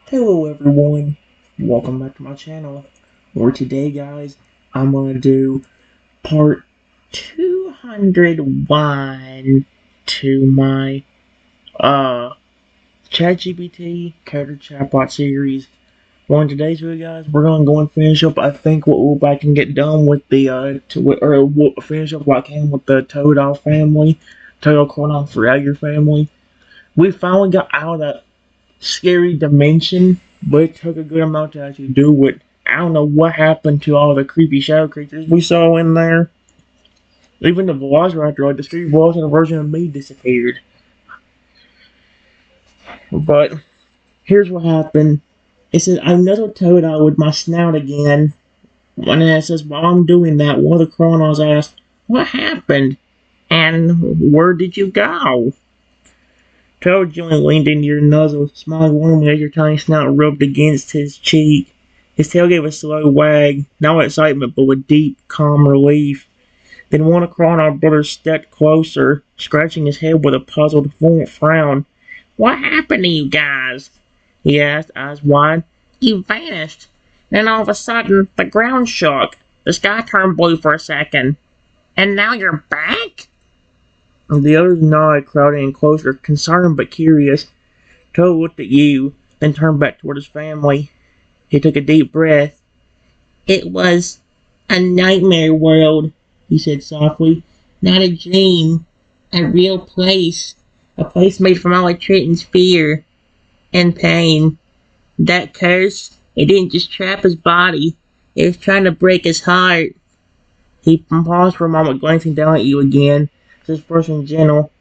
Hello everyone, welcome back to my channel, where today guys, I'm going to do part 201 to my ChatGPT Character Chatbot series. Well, in today's video guys, we're going to go and finish up, I think, what I can get done with the, finish up what I can with the Toad family, Toad Chronon throughout your family. We finally got out of that scary dimension, but it took a good amount to actually do it. I don't know what happened to all the creepy shadow creatures we saw in there. Even the Velociraptor, like the street Velociraptor version of me, disappeared. But here's what happened. It says, I nuzzled Toad out with my snout again. And then it says, while I'm doing that, one of the Chronos asked, what happened? And where did you go? Toad gently leaned into your nuzzle, smiling warmly as your tiny snout rubbed against his cheek. His tail gave a slow wag, not with excitement, but with deep, calm relief. Then one of Chrono's brothers stepped closer, scratching his head with a puzzled frown. What happened to you guys? He asked, eyes wide. You vanished. Then all of a sudden, the ground shook. The sky turned blue for a second. And now you're back? The others nodded, crowding in closer, concerned but curious. Toad looked at you, then turned back toward his family. He took a deep breath. It was a nightmare world, he said softly. Not a dream. A real place. A place made from all of Triton's fear and pain. That curse, it didn't just trap his body. It was trying to break his heart. He paused for a moment, glancing down at you again. This person gentle.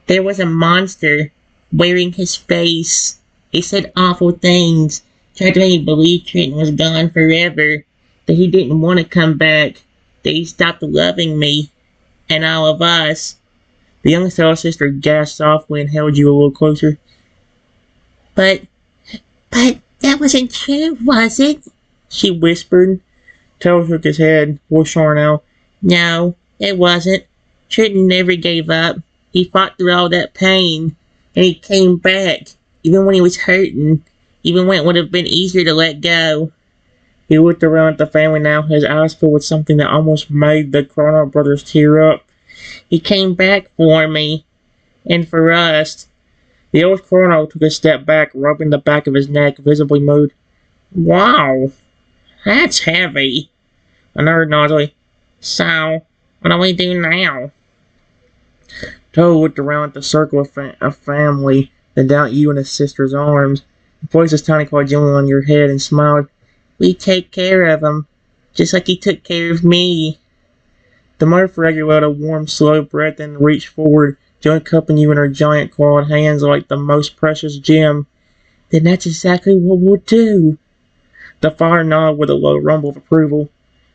There was a monster wearing his face. He said awful things, tried to make me believe Trenton was gone forever, that he didn't want to come back, that he stopped loving me, and all of us. The youngest sister gasped softly and held you a little closer. But that wasn't true, was it? She whispered. Toad shook his head, voice shorn out. No, it wasn't. Trenton never gave up. He fought through all that pain, and he came back, even when he was hurting, even when it would have been easier to let go. He looked around at the family now, his eyes filled with something that almost made the Chrono brothers tear up. He came back for me, and for us. The old Chrono took a step back, rubbing the back of his neck, visibly moved. Wow, that's heavy. Another nodded. So, what do we do now? Toad looked around at the circle of family, then down at you in his sister's arms. He placed his tiny claw gently on your head and smiled. We take care of him, just like he took care of me. The mother frog let a warm, slow breath and reached forward, gently cupping you in her giant clawed hands like the most precious gem. Then that's exactly what we'll do. The father nodded with a low rumble of approval.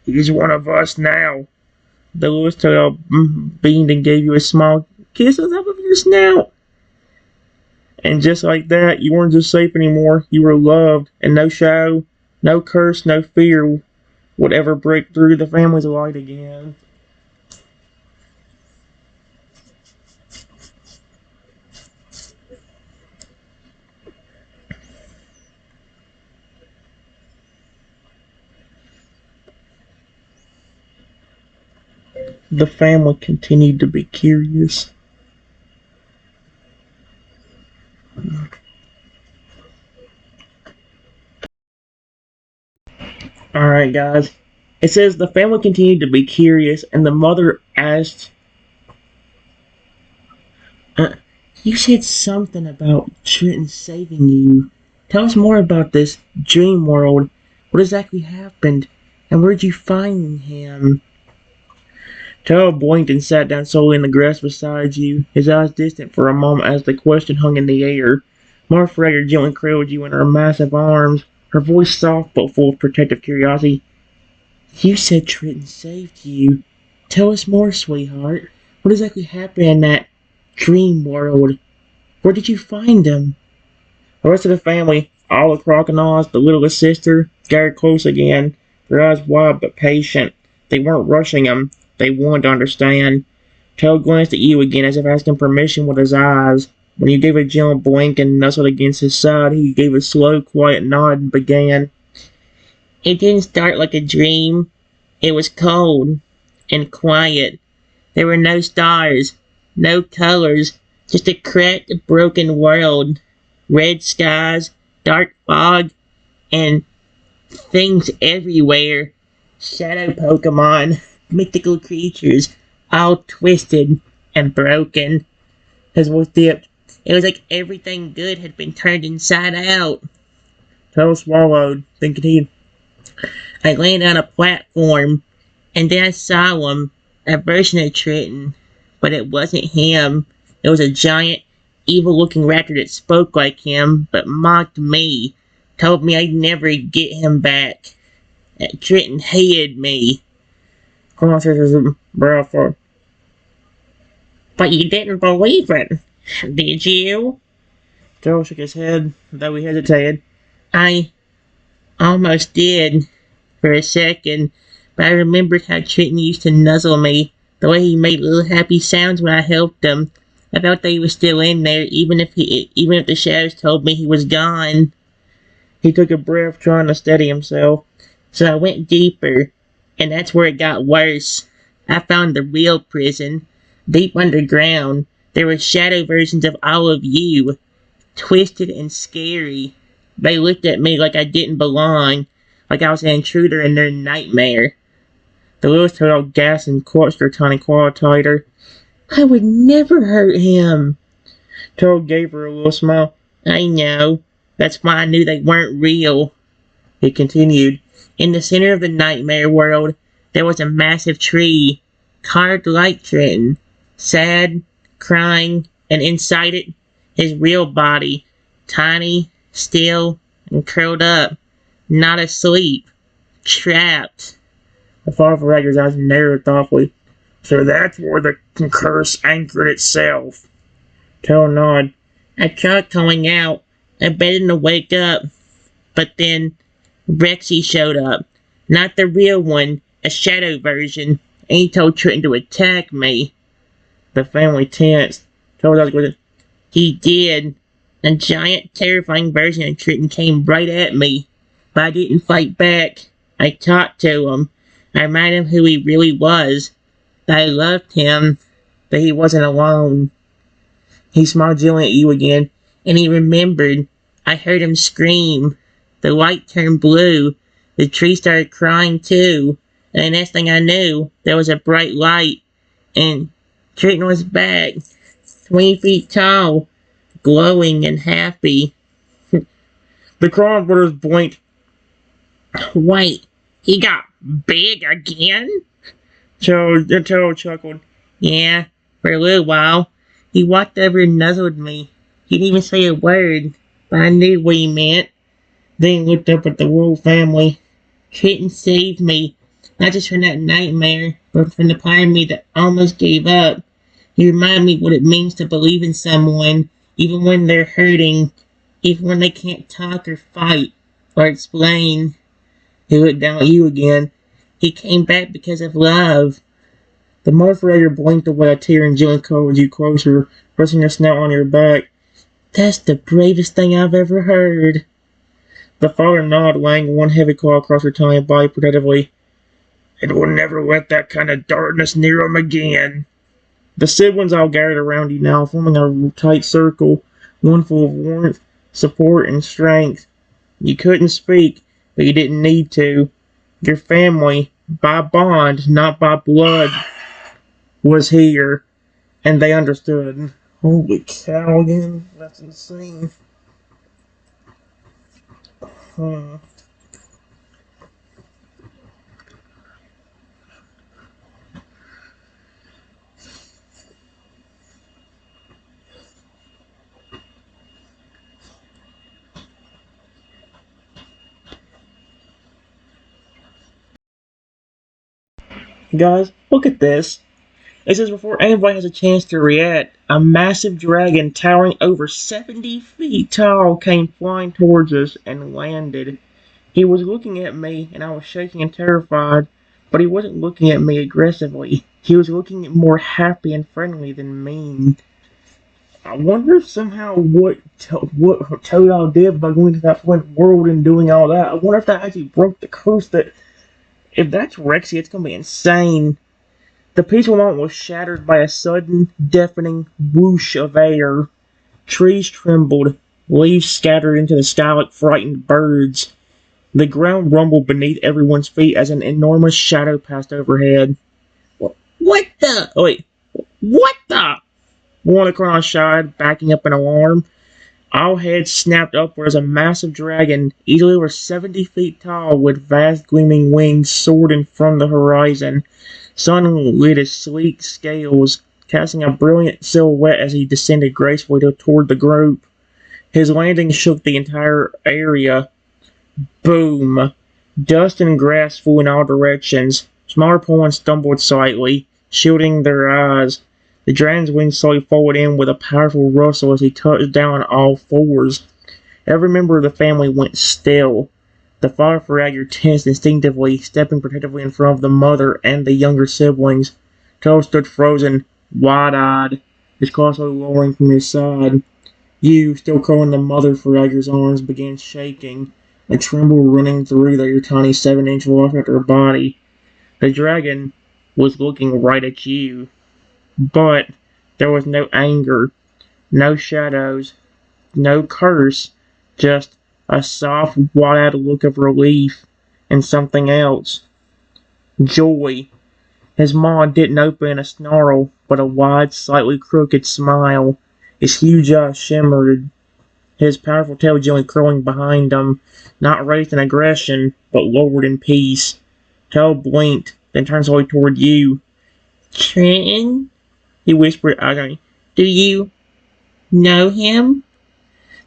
He's one of us now. The Lewis Toad beamed and gave you a small kiss on top of your snout. And just like that, you weren't just safe anymore. You were loved, and no shadow, no curse, no fear would ever break through the family's light again. The family continued to be curious. Alright guys, it says the family continued to be curious and the mother asked, you said something about Trenton saving you. Tell us more about this dream world. What exactly happened? And where'd you find him? Toad blinked and sat down slowly in the grass beside you, his eyes distant for a moment as the question hung in the air. Mother Fragger gently cradled you in her massive arms, her voice soft but full of protective curiosity. You said Trenton saved you. Tell us more, sweetheart. What exactly happened in that dream world? Where did you find him? The rest of the family, all the crocodiles, the littlest sister, gathered close again, their eyes wide but patient. They weren't rushing him. They wanted to understand. Toad glanced at you again as if asking permission with his eyes. When you gave a gentle blink and nuzzled against his side, he gave a slow, quiet nod and began. It didn't start like a dream. It was cold and quiet. There were no stars, no colors, just a cracked, broken world. Red skies, dark fog, and things everywhere. Shadow Pokemon, mythical creatures, all twisted and broken. His voice dipped. It was like everything good had been turned inside out. Toad swallowed, then continued. I landed on a platform, and then I saw him, a version of Triton, but it wasn't him. It was a giant, evil-looking raptor that spoke like him, but mocked me, told me I'd never get him back. Triton hated me. Colonel says his brow furrowed. But you didn't believe it, did you? Joe shook his head, though he hesitated. I almost did, for a second, but I remembered how Triton used to nuzzle me, the way he made little happy sounds when I helped him. I felt that he was still in there, even if the shadows told me he was gone. He took a breath, trying to steady himself. So I went deeper, and that's where it got worse. I found the real prison, deep underground. There were shadow versions of all of you, twisted and scary. They looked at me like I didn't belong, like I was an intruder in their nightmare. The little turtle gasped and clutched her tiny claw tighter. I would never hurt him. Toad gave her a little smile. I know. That's why I knew they weren't real. He continued. In the center of the nightmare world, there was a massive tree, carved like Triton, sad, crying, and inside it, his real body, tiny, still, and curled up, not asleep, trapped. The father Rager's eyes narrowed thoughtfully. So that's where the curse anchored itself. Toad nodded. I tried calling out. I begged him to wake up. But then Rexy showed up. Not the real one, a shadow version. And he told Triton to attack me. The family tensed. Told us with it. He did. A giant, terrifying version of Triton came right at me. But I didn't fight back. I talked to him. I reminded him who he really was. That I loved him. That he wasn't alone. He smiled gently at you again. And he remembered. I heard him scream. The light turned blue. The tree started crying too. And the next thing I knew, there was a bright light. And Triton was back. 20 feet tall. Glowing and happy. The Cron brothers blinked. Wait, he got big again? Toad chuckled. Yeah, for a little while. He walked over and nuzzled me. He didn't even say a word, but I knew what he meant. Then he looked up at the royal family. Triton saved me, not just from that nightmare, but from the part of me that almost gave up. He reminded me what it means to believe in someone, even when they're hurting, even when they can't talk or fight or explain. He looked down at you again. He came back because of love. The moderator blinked away a tear and gently cuddled you closer, pressing her snout on your back. That's the bravest thing I've ever heard. The father nodded, laying one heavy claw across her tiny body protectively. It will never let that kind of darkness near him again. The siblings all gathered around you now, forming a tight circle, one full of warmth, support, and strength. You couldn't speak, but you didn't need to. Your family, by bond, not by blood, was here, and they understood. Holy cow again, that's insane. Guys, look at this. It says before anybody has a chance to react, a massive dragon towering over 70 feet tall came flying towards us and landed. He was looking at me, and I was shaking and terrified, but he wasn't looking at me aggressively. He was looking more happy and friendly than mean. I wonder if somehow what Toad did by going to that flint world and doing all that. I wonder if that actually broke the curse. That if that's Rexy, it's gonna be insane. The peaceful moment was shattered by a sudden, deafening whoosh of air. Trees trembled, leaves scattered into the sky like frightened birds. The ground rumbled beneath everyone's feet as an enormous shadow passed overhead. What the? Oh, wait. What the? One of the Crown shied, backing up in alarm. All heads snapped upward as a massive dragon, easily over 70 feet tall, with vast gleaming wings, soared in front of the horizon. Sun lit his sleek scales, casting a brilliant silhouette as he descended gracefully toward the group. His landing shook the entire area. Boom! Dust and grass flew in all directions. Smaller pawns stumbled slightly, shielding their eyes. The dragon's wings slowly folded in with a powerful rustle as he touched down on all fours. Every member of the family went still. The father Faragher tensed instinctively, stepping protectively in front of the mother and the younger siblings. Toad stood frozen, wide-eyed, his claw slowly lowering from his side. You, still curling the mother Faragher's arms, began shaking, a tremble running through their tiny 7-inch walk at her body. The dragon was looking right at you. But there was no anger, no shadows, no curse, just a soft, wide-eyed look of relief and something else. Joy. His maw didn't open in a snarl, but a wide, slightly crooked smile. His huge eyes shimmered, his powerful tail gently curling behind him, not raised in aggression, but lowered in peace. Toad blinked, then turned slowly toward you. Trenton? He whispered agony. Do you know him?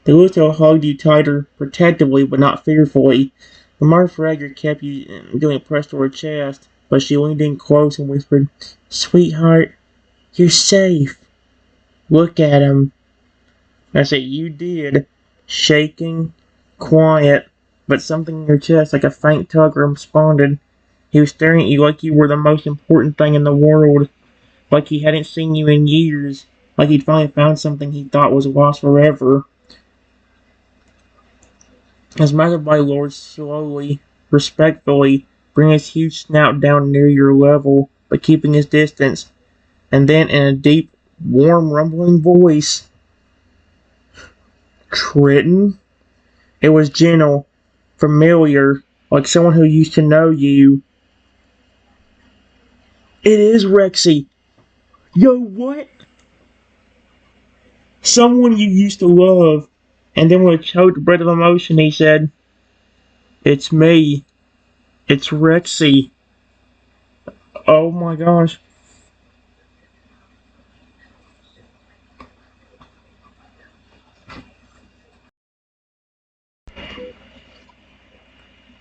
The little hugged you tighter, protectively but not fearfully. The mother Faragher kept you doing pressed to her chest, but she leaned in close and whispered, Sweetheart, you're safe. Look at him. I said, you did. Shaking, quiet, but something in your chest like a faint tug responded. He was staring at you like you were the most important thing in the world. Like he hadn't seen you in years, like he'd finally found something he thought was lost forever. His massive body lowered slowly, respectfully, bringing his huge snout down near your level, but keeping his distance, and then in a deep, warm, rumbling voice, Trenton? It was gentle, familiar, like someone who used to know you. It is Rexy. Yo, what? Someone you used to love. And then with a choked breath of emotion, he said, It's me. It's Rexy. Oh my gosh.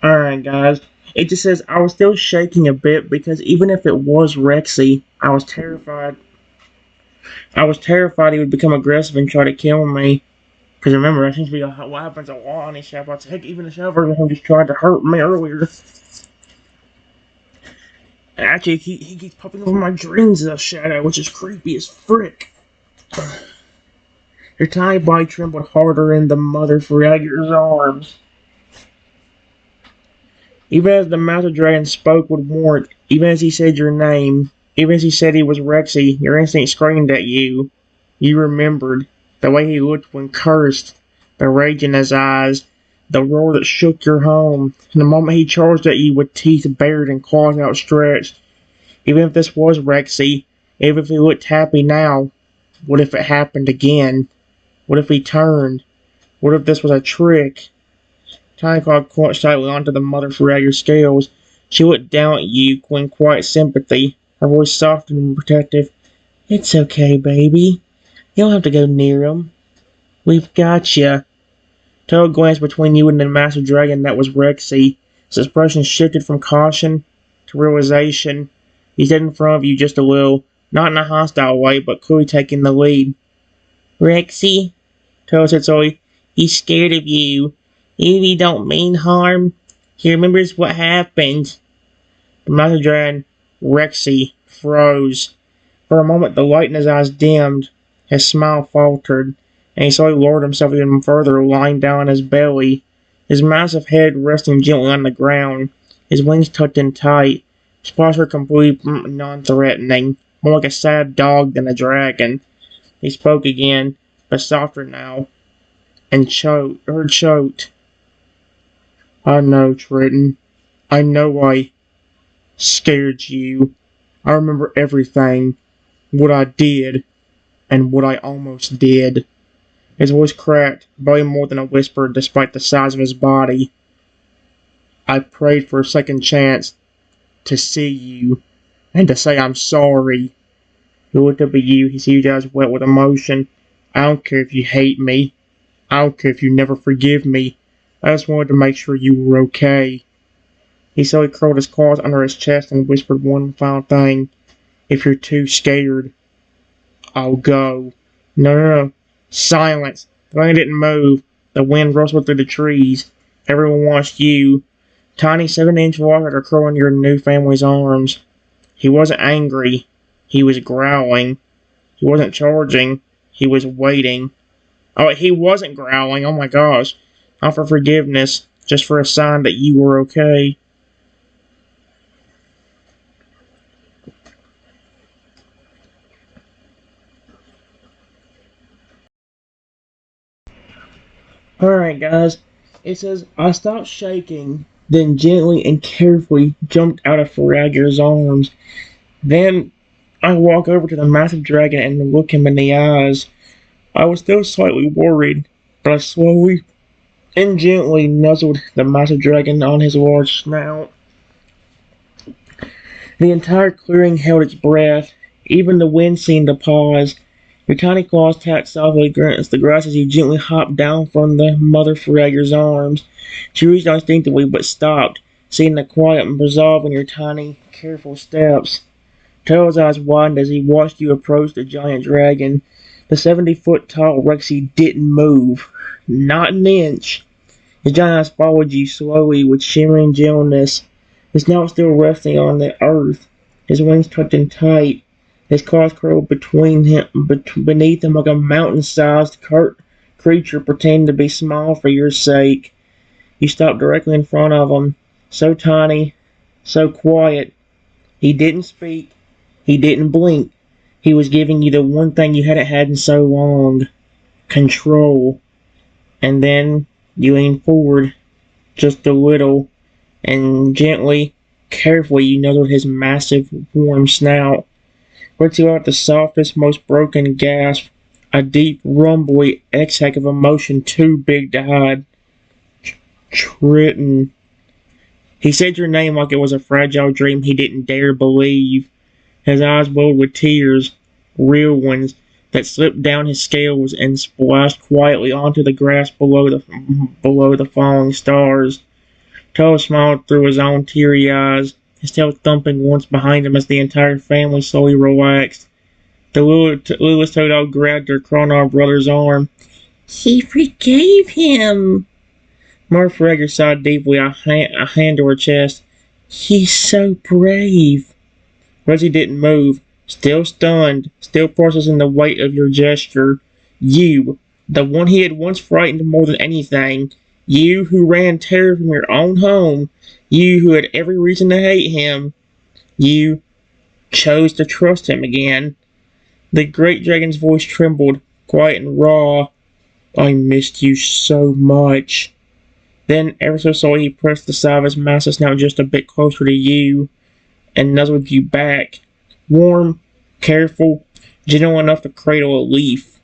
Alright, guys. It just says, I was still shaking a bit because even if it was Rexy, I was terrified. I was terrified he would become aggressive and try to kill me. Because remember, that seems to be what happens a lot on these chatbots. Heck, even the chat version of him just tried to hurt me earlier. Actually, he keeps popping over my dreams as a shadow, which is creepy as frick. Your tiny body trembled harder in the mother Faragher's arms. Even as the master dragon spoke with warmth, even as he said your name, even as he said he was Rexy, your instinct screamed at you. You remembered the way he looked when cursed, the rage in his eyes, the roar that shook your home, and the moment he charged at you with teeth bared and claws outstretched. Even if this was Rexy, even if he looked happy now, what if it happened again? What if he turned? What if this was a trick? Tiny Claw clutched tightly onto the mother Faragher's scales. She looked down at you in quiet sympathy, her voice soft and protective. It's okay, baby. You don't have to go near him. We've got you. Toad glanced between you and the massive dragon that was Rexy. His expression shifted from caution to realization. He stood in front of you just a little, not in a hostile way, but clearly taking the lead. Rexy, Toad said slowly, he's scared of you. Even if you don't mean harm, he remembers what happened. The massive dragon, Rexy, froze. For a moment, the light in his eyes dimmed. His smile faltered, and he slowly lowered himself even further, lying down on his belly, his massive head resting gently on the ground, his wings tucked in tight, his posture completely non-threatening, more like a sad dog than a dragon. He spoke again, but softer now, and choked. I know, Triton. I know I scared you. I remember everything. What I did, and what I almost did. His voice cracked, barely more than a whisper despite the size of his body. I prayed for a second chance to see you, and to say I'm sorry. He looked up at you, his huge eyes wet with emotion. I don't care if you hate me. I don't care if you never forgive me. I just wanted to make sure you were okay. He slowly curled his claws under his chest and whispered one final thing. If you're too scared, I'll go. No, no, no. Silence. The rain didn't move. The wind rustled through the trees. Everyone watched you. Tiny 7-inch walker curling your new family's arms. He wasn't angry. He was growling. He wasn't charging. He was waiting. Oh, he wasn't growling. Oh my gosh. Not for forgiveness. Just for a sign that you were okay. Alright, guys. It says, I stopped shaking, then gently and carefully jumped out of Farager's arms. Then I walk over to the massive dragon and look him in the eyes. I was still slightly worried, but I slowly and gently nuzzled the massive dragon on his large snout. The entire clearing held its breath. Even the wind seemed to pause. Your tiny claws tapped softly against the grass as you gently hopped down from the mother Farager's arms. She reached out instinctively but stopped, seeing the quiet and resolve in your tiny, careful steps. Tail's eyes widened as he watched you approach the giant dragon. The 70-foot tall Rexy didn't move. Not an inch. His giant eyes followed you slowly with shimmering gentleness. His snout still resting on the earth, his wings tucked in tight, his claws curled beneath him like a mountain-sized creature pretending to be small for your sake. You stopped directly in front of him, so tiny, so quiet. He didn't speak. He didn't blink. He was giving you the one thing you hadn't had in so long. Control. And then you leaned forward, just a little, and gently, carefully you nuzzled his massive, warm snout. Let you out the softest, most broken gasp, a deep, rumbly exhale of emotion too big to hide. Triton. He said your name like it was a fragile dream he didn't dare believe. His eyes welled with tears, real ones, that slipped down his scales and splashed quietly onto the grass below the falling stars. Toad smiled through his own teary eyes, his tail thumping once behind him as the entire family slowly relaxed. The littlest Toad dog grabbed her Cronar brother's arm. He forgave him. Martha Rager sighed deeply, a hand to her chest. He's so brave. Reggie didn't move, still stunned, still processing the weight of your gesture. You, the one he had once frightened more than anything. You who ran terror from your own home. You who had every reason to hate him. You chose to trust him again. The great dragon's voice trembled, quiet and raw. I missed you so much. Then, ever so slowly, he pressed the side of his massive snout just a bit closer to you, and nuzzled you back. Warm, careful, gentle enough to cradle a leaf.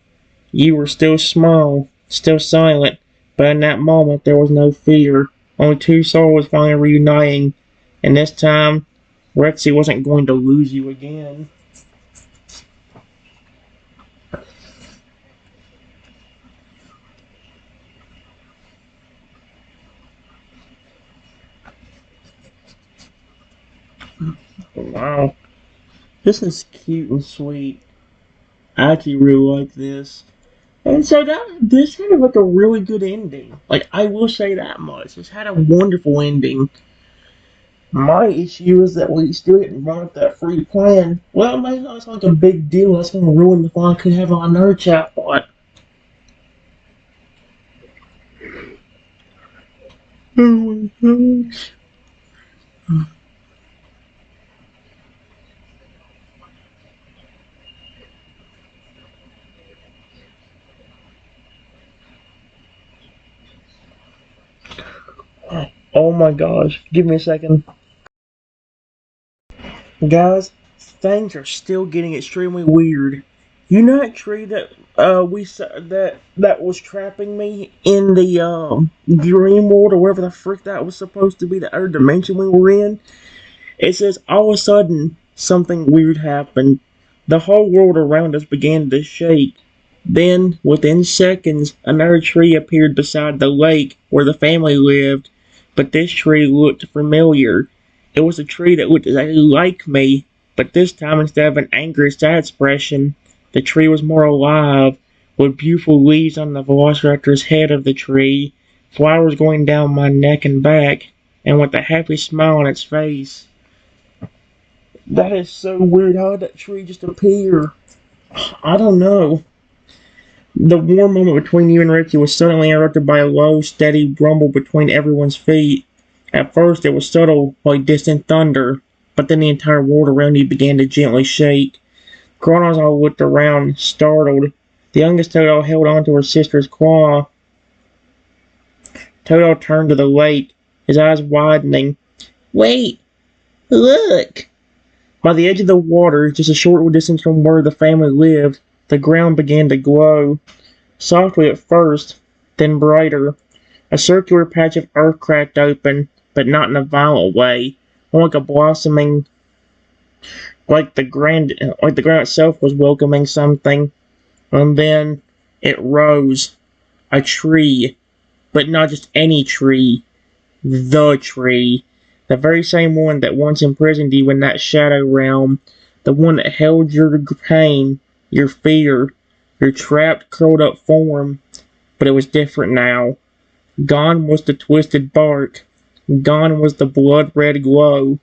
You were still small, still silent, but in that moment there was no fear. Only two souls finally reuniting, and this time, Rexy wasn't going to lose you again. Wow. This is cute and sweet. I actually really like this. And so this had like a really good ending. Like, I will say that much. This had a wonderful ending. My issue is that we still didn't run up that free plan. Well, it may not sound like a big deal. That's going to ruin the fun I could have on another chatbot. Oh my gosh. Oh my gosh. Give me a second. Guys, things are still getting extremely weird. You know that tree that that was trapping me in the dream world or wherever the frick that was supposed to be, the other dimension we were in? It says all of a sudden something weird happened. The whole world around us began to shake. Then, within seconds, another tree appeared beside the lake where the family lived. But this tree looked familiar. It was a tree that looked exactly like me, but this time instead of an angry, sad expression, the tree was more alive, with beautiful leaves on the velociraptor's head of the tree, flowers going down my neck and back, and with a happy smile on its face. That is so weird. How did that tree just appear? I don't know. The warm moment between you and Ricky was suddenly interrupted by a low, steady rumble between everyone's feet. At first, it was subtle, like distant thunder, but then the entire world around you began to gently shake. Kronos all looked around, startled. The youngest Toto held on to her sister's claw. Toto turned to the lake, his eyes widening. Wait! Look! By the edge of the water, just a short distance from where the family lived, the ground began to glow. Softly at first, then brighter. A circular patch of earth cracked open, but not in a violent way, more like a blossoming, like the ground itself was welcoming something. And then it rose, a tree, but not just any tree, the tree, the very same one that once imprisoned you in that shadow realm, the one that held your pain, your fear, your trapped, curled up form. But it was different now. Gone was the twisted bark. Gone was the blood-red glow.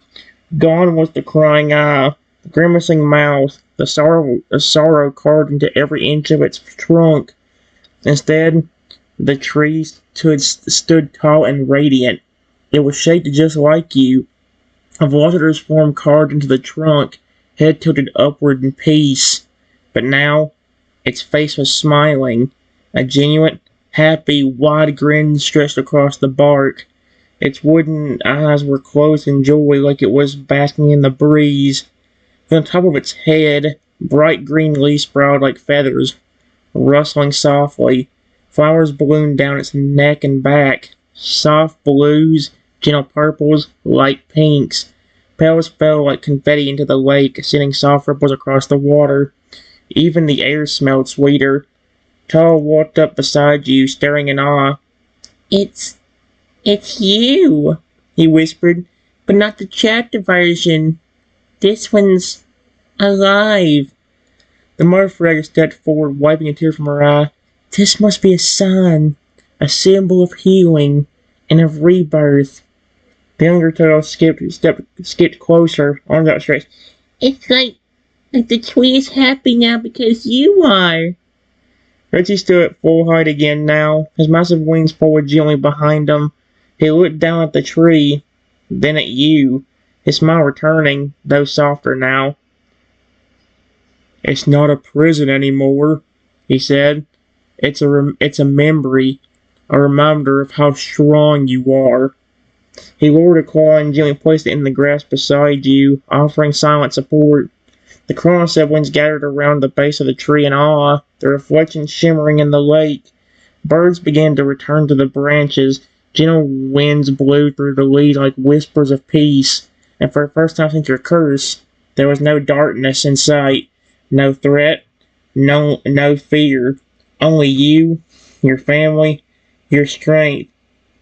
Gone was the crying eye, the grimacing mouth, the sorrow carved into every inch of its trunk. Instead, the tree stood tall and radiant. It was shaped just like you, a velociraptor's form carved into the trunk, head tilted upward in peace. But now, its face was smiling, a genuine, happy, wide grin stretched across the bark. Its wooden eyes were closed in joy like it was basking in the breeze. From the top of its head, bright green leaves sprouted like feathers, rustling softly. Flowers bloomed down its neck and back, soft blues, gentle purples, light pinks. Petals fell like confetti into the lake, sending soft ripples across the water. Even the air smelled sweeter. Tall walked up beside you, staring in awe. It's you, he whispered, but not the chapter version. This one's alive. The mother frog stepped forward, wiping a tear from her eye. This must be a sign, a symbol of healing and of rebirth. The younger turtle skipped closer, arms outstretched. It's like the tree is happy now because you are. Richie stood at full height again now, his massive wings folded gently behind him. He looked down at the tree, then at you, his smile returning, though softer now. It's not a prison anymore, he said. It's a memory, a reminder of how strong you are. He lowered a claw and gently placed it in the grass beside you, offering silent support. The Chrono siblings gathered around the base of the tree in awe, their reflections shimmering in the lake. Birds began to return to the branches. Gentle winds blew through the leaves like whispers of peace. And for the first time since your curse, there was no darkness in sight, no threat, no fear. Only you, your family, your strength,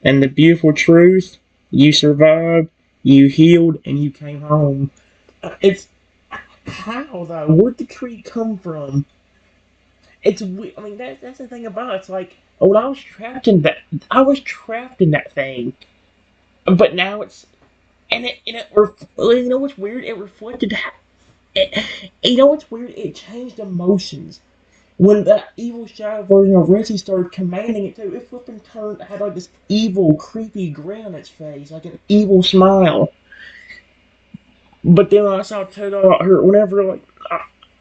and the beautiful truth: you survived, you healed, and you came home. It's how though? Where'd the tree come from? It's I mean that's the thing about it. It's like when I was trapped in that thing, but now it's You know what's weird? It reflected. You know what's weird? It changed emotions. When that evil shadow version of Richie started commanding it too, it flipping turned had like this evil, creepy grin on its face, like an evil smile. But then when I saw Toadal hurt, whenever like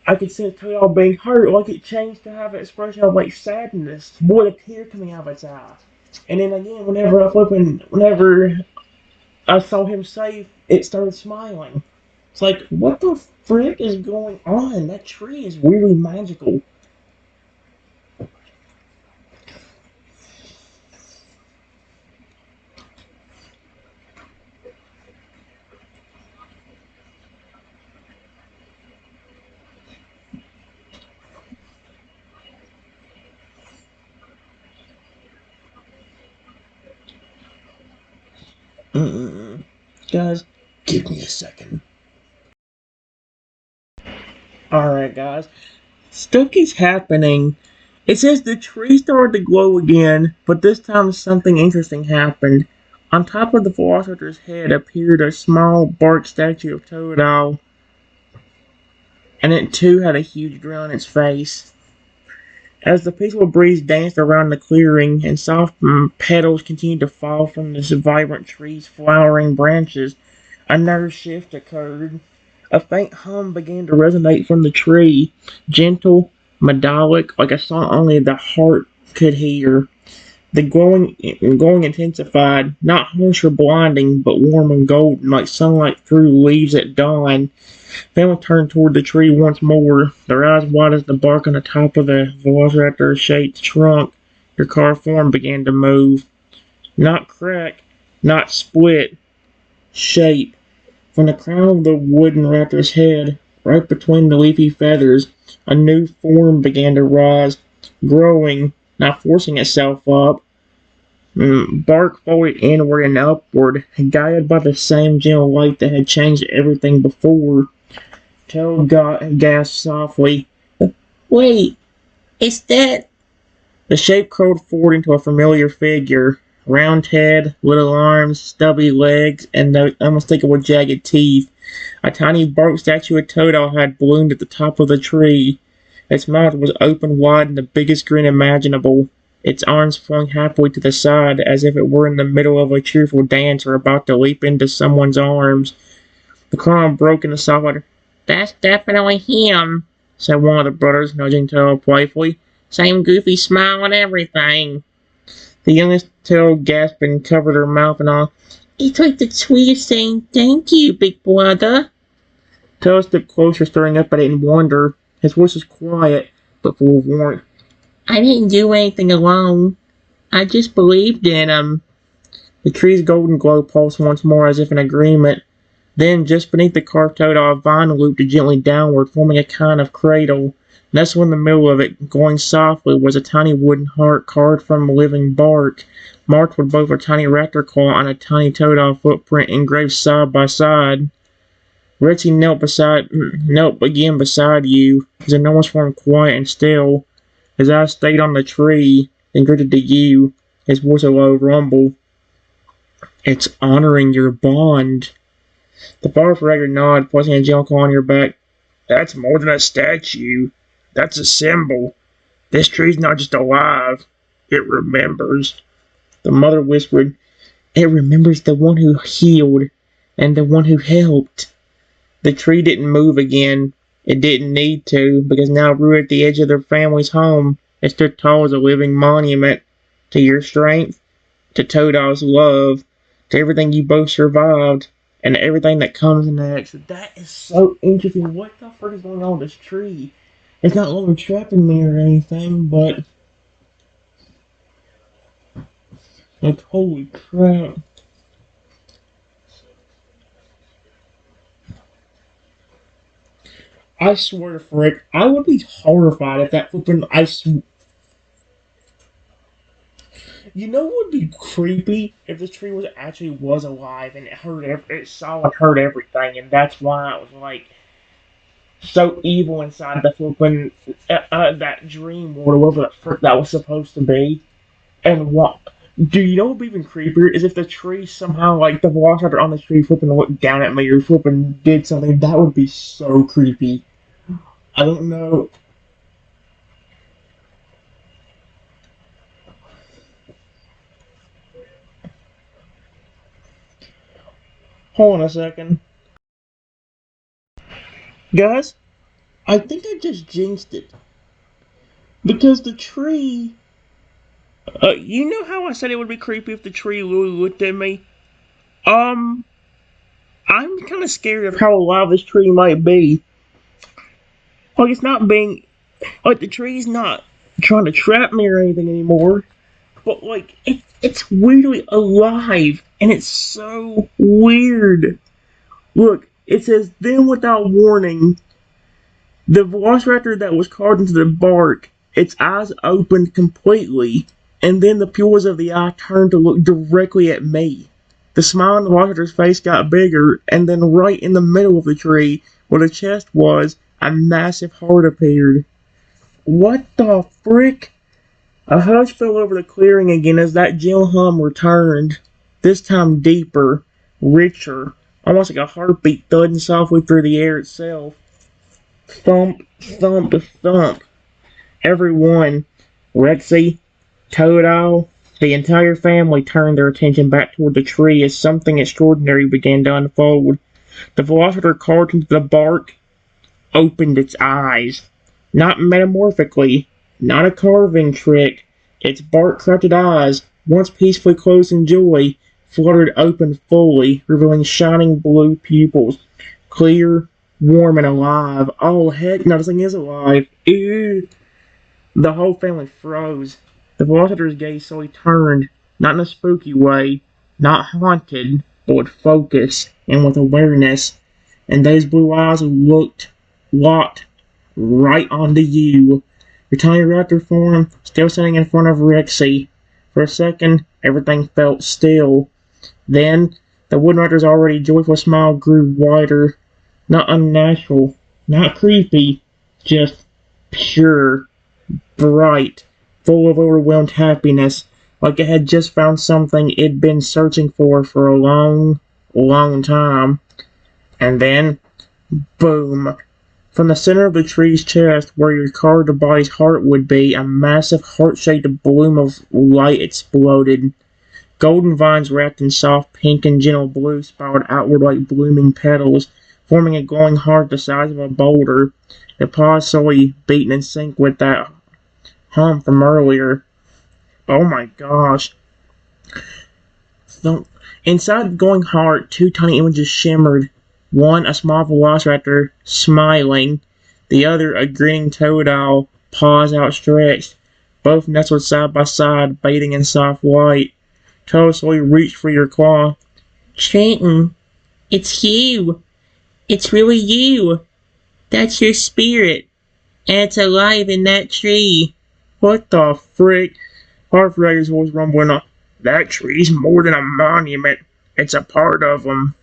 I could see Toadal being hurt, like it changed to have an expression of like sadness, more a tear coming out of its eyes. And then again, whenever I saw him safe, it started smiling. It's like, what the frick is going on? That tree is really magical. Mm-mm. Guys, give me a second. Alright, guys. Stuff keeps happening. It says the tree started to glow again, but this time something interesting happened. On top of the Velociraptor's head appeared a small bark statue of Toadal, and it too had a huge grin on its face. As the peaceful breeze danced around the clearing and soft petals continued to fall from this vibrant tree's flowering branches, another shift occurred. A faint hum began to resonate from the tree, gentle, melodic, like a song only the heart could hear. The glowing intensified, not harsh or blinding, but warm and golden, like sunlight through leaves at dawn. Family turned toward the tree once more, their eyes wide as the bark on the top of the velociraptor-shaped trunk. Their carved form began to move. Not crack, not split, shape. From the crown of the wooden raptor's head, right between the leafy feathers, a new form began to rise, growing, not forcing itself up. Bark folded inward and upward, guided by the same gentle light that had changed everything before. Toad gasped softly. Wait, is that? The shape curled forward into a familiar figure. Round head, little arms, stubby legs, and the unmistakable jagged teeth. A tiny bark statue of Toadal had bloomed at the top of the tree. Its mouth was open wide in the biggest grin imaginable. Its arms flung halfway to the side, as if it were in the middle of a cheerful dance or about to leap into someone's arms. The clown broke into soft laughter. That's definitely him, said one of the brothers, nudging Toad playfully. Same goofy smile and everything. The youngest Toad gasped and covered her mouth and all. It's like the tweet of saying thank you, big brother. Toad stepped closer, staring up at it in wonder. His voice was quiet, but full of warmth. I didn't do anything alone. I just believed in him. The tree's golden glow pulsed once more as if in agreement. Then, just beneath the carved Toadal, a vine looped gently downward, forming a kind of cradle. Nestled in the middle of it, glowing softly, was a tiny wooden heart carved from living bark, marked with both a tiny raptor claw and a tiny Toadal footprint engraved side by side. Richie knelt again beside you, his enormous form quiet and still. His eyes stayed on the tree, then drifted to you, his voice a low rumble. It's honoring your bond. The forest ranger nodded, placing a gentle claw on your back. That's more than a statue. That's a symbol. This tree's not just alive. It remembers. The mother whispered, It remembers the one who healed and the one who helped. The tree didn't move again. It didn't need to, because now rooted at the edge of their family's home, it stood tall as a living monument to your strength, to Toadal's love, to everything you both survived, and everything that comes next. That is so interesting. What the frick is going on with this tree? It's not longer trapping me or anything, but like, holy crap. I swear to frick, I would be horrified if that flippin' You know what would be creepy if this tree was alive and it saw and heard everything, and that's why it was like so evil inside the flippin' that dream world, or whatever the frick that was supposed to be. And what? Do you know what would be even creepier is if the tree somehow, like, the velociraptor on the tree flipping and looked down at me or flipping did something, that would be so creepy. I don't know. Hold on a second. Guys, I think I just jinxed it. Because the tree. You know how I said it would be creepy if the tree really looked at me? Um, I'm kind of scared of how alive this tree might be. Like, it's not being. Like, the tree's not trying to trap me or anything anymore. But, like, it's weirdly alive. And it's so weird. Look, it says, then without warning, the velociraptor that was carved into the bark, its eyes opened completely, and then the pupils of the eye turned to look directly at me. The smile on the velociraptor's face got bigger, and then right in the middle of the tree, where the chest was, a massive heart appeared. What the frick? A hush fell over the clearing again as that gentle hum returned, this time deeper, richer, almost like a heartbeat thudding softly through the air itself. Thump, thump, thump. Everyone, Rexy, Toadal, the entire family turned their attention back toward the tree as something extraordinary began to unfold. The velociraptor carved into the bark opened its eyes. Not metamorphically, not a carving trick. Its bark-crafted eyes, once peacefully closed in joy, fluttered open fully, revealing shining blue pupils. Clear, warm, and alive. Oh, heck, no, this thing is alive. Ew. The whole family froze. The velociraptor's gaze slowly turned, not in a spooky way, not haunted, but with focus and with awareness. And those blue eyes locked right onto you. Your tiny raptor form still sitting in front of Rexy. For a second, everything felt still. Then, the wooden raptor's already joyful smile grew wider. Not unnatural, not creepy, just pure, bright, full of overwhelmed happiness, like it had just found something it'd been searching for a long, long time. And then, boom! From the center of the tree's chest, where your carved body's heart would be, a massive heart-shaped bloom of light exploded. Golden vines wrapped in soft pink and gentle blue spiraled outward like blooming petals, forming a glowing heart the size of a boulder. It paused slowly, beating in sync with that hum from earlier. Oh my gosh. So, inside the glowing heart, two tiny images shimmered. One, a small velociraptor, smiling. The other, a grinning toadal, paws outstretched. Both nestled side by side, bathing in soft light. Toad slowly reached for your claw. Trenton, it's you. It's really you. That's your spirit. And it's alive in that tree. What the frick? Heartbreaker's voice rumbling on. That tree's more than a monument. It's a part of them.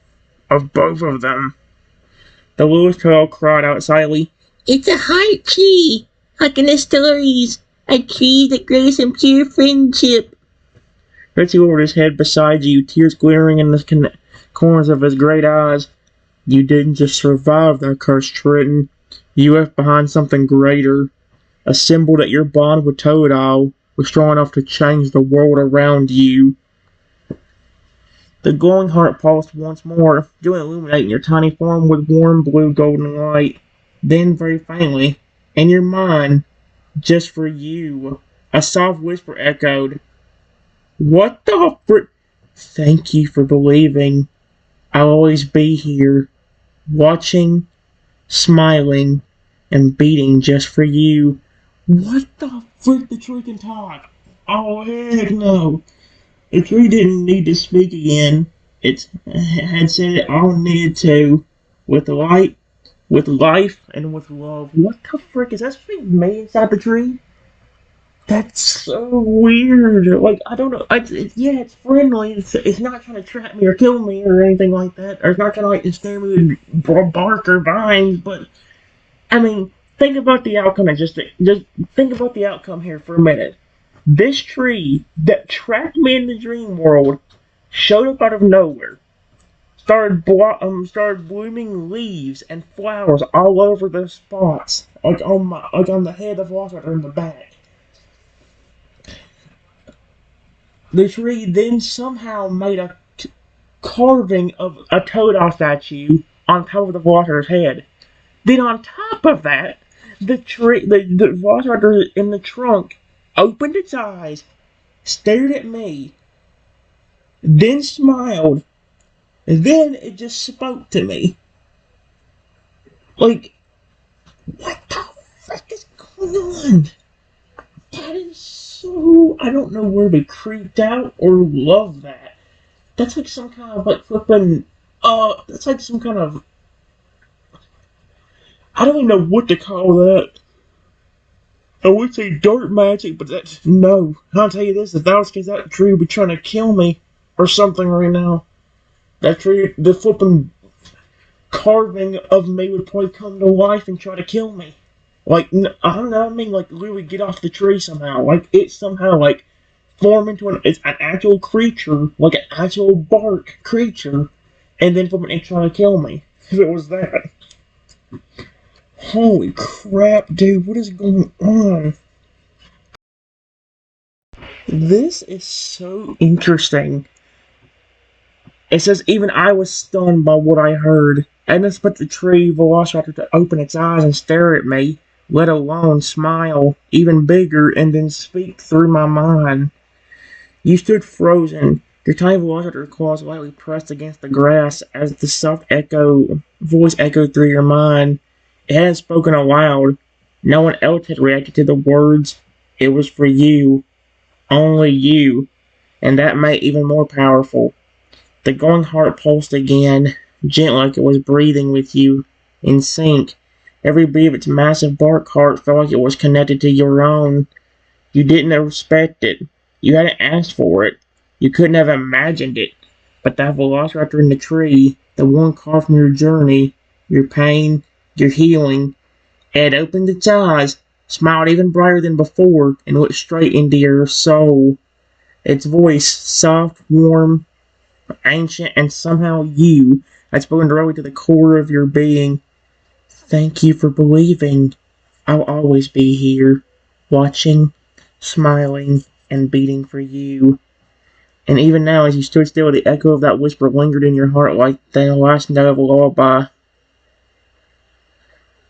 Of both of them. The Lewis Toad cried out silently. It's a heart tree. Like in the stories. A tree that grows in pure friendship. Ritzy lowered his head beside you, tears glittering in the corners of his great eyes. You didn't just survive that curse, Trenton. You left behind something greater. A symbol that your bond with Toadal was strong enough to change the world around you. The glowing heart pulsed once more, still illuminating your tiny form with warm blue golden light. Then, very faintly, in your mind, just for you, a soft whisper echoed. What the frick? Thank you for believing. I'll always be here, watching, smiling, and beating just for you. What the frick? The tree can talk. Oh, heck no. The tree didn't need to speak again. It had said it all it needed to. With light, with life, and with love. What the frick? Is that supposed to be me inside the tree? That's so weird. Like, I don't know. Yeah, it's friendly. It's not trying to trap me or kill me or anything like that. Or it's not trying to, like, snare me with bark or vines. But, I mean, think about the outcome and just think about the outcome here for a minute. This tree that trapped me in the dream world showed up out of nowhere. Started blooming leaves and flowers all over the spots, like on the head of water or in the back. The tree then somehow made a carving of a Toadal statue on top of the Velociraptor's head. Then on top of that, the Velociraptor in the trunk opened its eyes, stared at me, then smiled, and then it just spoke to me. Like, what the frick is going on? That is so... I don't know where to be creeped out or love that. That's like some kind of, like, flipping... that's like some kind of... I don't even know what to call that. I would say dark magic, but that's... No. I'll tell you this, if that was because that tree would be trying to kill me or something right now. That tree, the flipping carving of me would probably come to life and try to kill me. Like, I don't know, I mean, like, literally get off the tree somehow. Like, it somehow, like, form into an actual creature, like an actual bark creature, and then from it try to kill me. If it was that. Holy crap, dude, what is going on? This is so interesting. It says, even I was stunned by what I heard. I didn't expect the tree Velociraptor to open its eyes and stare at me, let alone smile even bigger and then speak through my mind. You stood frozen, your tiny Velociraptor claws lightly pressed against the grass as the soft voice echoed through your mind. It hadn't spoken aloud. No one else had reacted to the words. It was for you. Only you. And that made it even more powerful. The glowing heart pulsed again, gentle like it was breathing with you, in sync. Every beat of its massive bark heart felt like it was connected to your own. You didn't expect it. You hadn't asked for it. You couldn't have imagined it. But that Velociraptor in the tree, the one carved from your journey, your pain, your healing, had opened its eyes, smiled even brighter than before, and looked straight into your soul. Its voice, soft, warm, ancient, and somehow you, had spoken directly to the core of your being. Thank you for believing. I'll always be here, watching, smiling, and beating for you. And even now, as you stood still, the echo of that whisper lingered in your heart like the last note of a lullaby.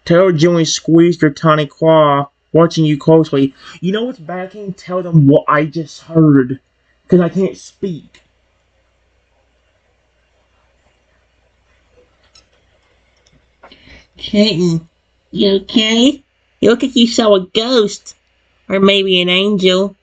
Taylor gently squeezed her tiny claw, watching you closely. You know what's bad? I can't tell them what I just heard, because I can't speak. Kitten, you okay? You look like you saw a ghost. Or maybe an angel.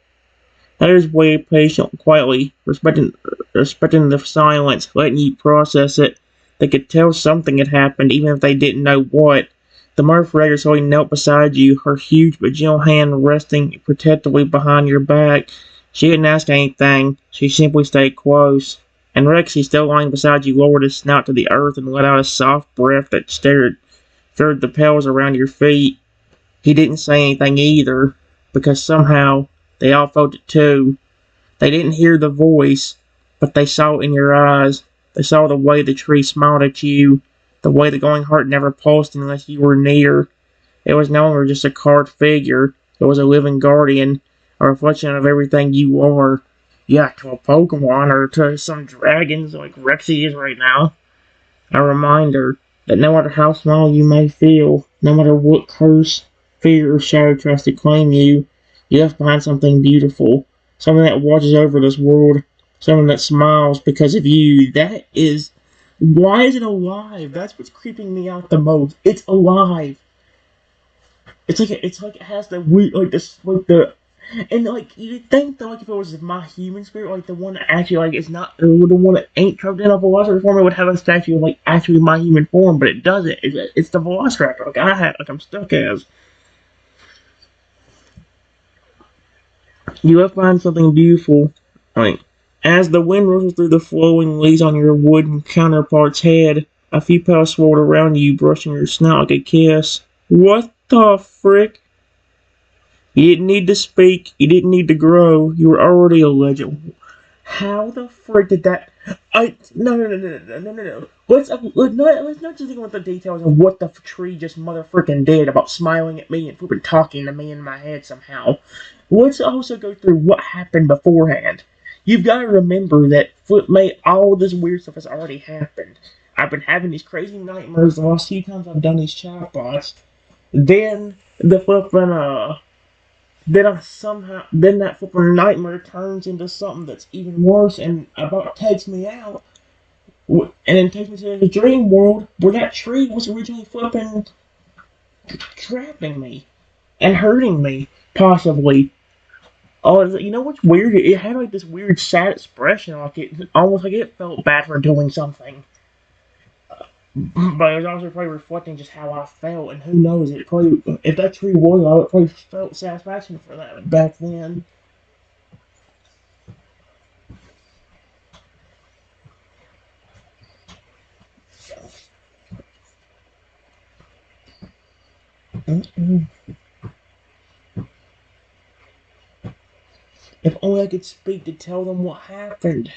Others waited patiently, quietly, respecting the silence, letting you process it. They could tell something had happened, even if they didn't know what. The Murfretter slowly knelt beside you, her huge but gentle hand resting protectively behind your back. She didn't ask anything. She simply stayed close. And Rexy, still lying beside you, lowered his snout to the earth and let out a soft breath that stirred the petals around your feet. He didn't say anything either, because somehow they all felt it too. They didn't hear the voice, but they saw it in your eyes. They saw the way the tree smiled at you, the way the glowing heart never pulsed unless you were near. It was no longer just a carved figure. It was a living guardian, a reflection of everything you are. Yeah, to a Pokemon or to some dragons like Rexy is right now. A reminder that no matter how small you may feel, no matter what curse, fear, or shadow tries to claim you, you left behind something beautiful, something that watches over this world, something that smiles because of you. That is... Why is it alive? That's what's creeping me out the most. It's alive. It's like it has the and like you'd think that like if it was my human spirit, like the one that actually like is not the one that ain't carved in a Velociraptor form, it would have a statue of like actually my human form, but it doesn't. It's the Velociraptor I'm stuck as. You will find something beautiful. Like, as the wind rushes through the flowing leaves on your wooden counterpart's head, a few petals swirled around you, brushing your snout like a kiss. What the frick? You didn't need to speak. You didn't need to grow. You were already a legend. How the frick did that? I no. Let's not just think about the details of what the tree just motherfucking did about smiling at me and flipping talking to me in my head somehow. Let's also go through what happened beforehand. You've got to remember that Flip made all this weird stuff has already happened. I've been having these crazy nightmares the last few times I've done these chatbots. Then the flipping then that flipping nightmare turns into something that's even worse and about takes me out, and then takes me to the dream world where that tree was originally flipping trapping me and hurting me, possibly. Oh, you know what's weird? It had like this weird sad expression, like it almost like it felt bad for doing something. But it was also probably reflecting just how I felt, and who knows? It probably if that tree was, I would probably felt satisfaction for that back then. Mm-mm. If only I could speak to tell them what happened.